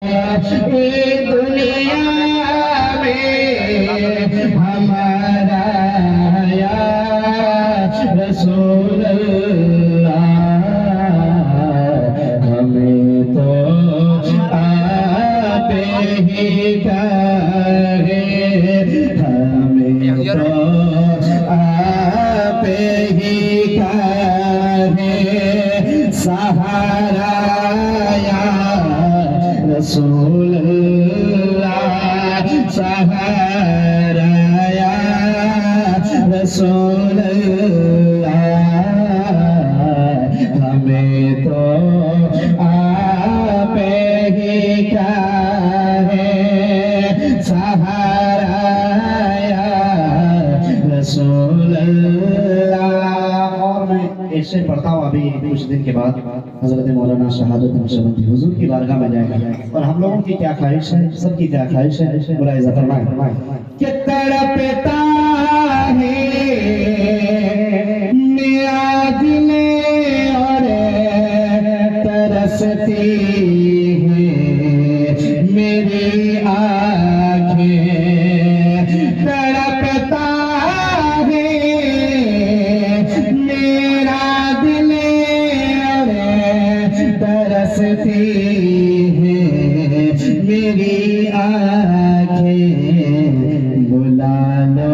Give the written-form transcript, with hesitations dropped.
ये दुनिया में हमारा या रसूल अल्लाह, हमें तो आप ही का है, हमें तो आप ही का है सहारा या रसूल अल्लाह, सहारा या रसूल अल्लाह, हमें तो आप ही का है सहारा या रसूल अल्लाह। और मैं ऐसे पढ़ता हूँ अभी कुछ दिन के बाद हजरत मौलाना शहादत नक्शबंदी हुजूर की बारगाह में जाएगा, और हम लोगों की क्या ख्वाहिश है, सबकी क्या ख्वाहिश है, बुलाए फरमाए कि तड़पता है मेरा दिल और तरसती है मेरी आँखें, तड़पता है मेरा दिल तरसती है मेरी आँखें, बुला लो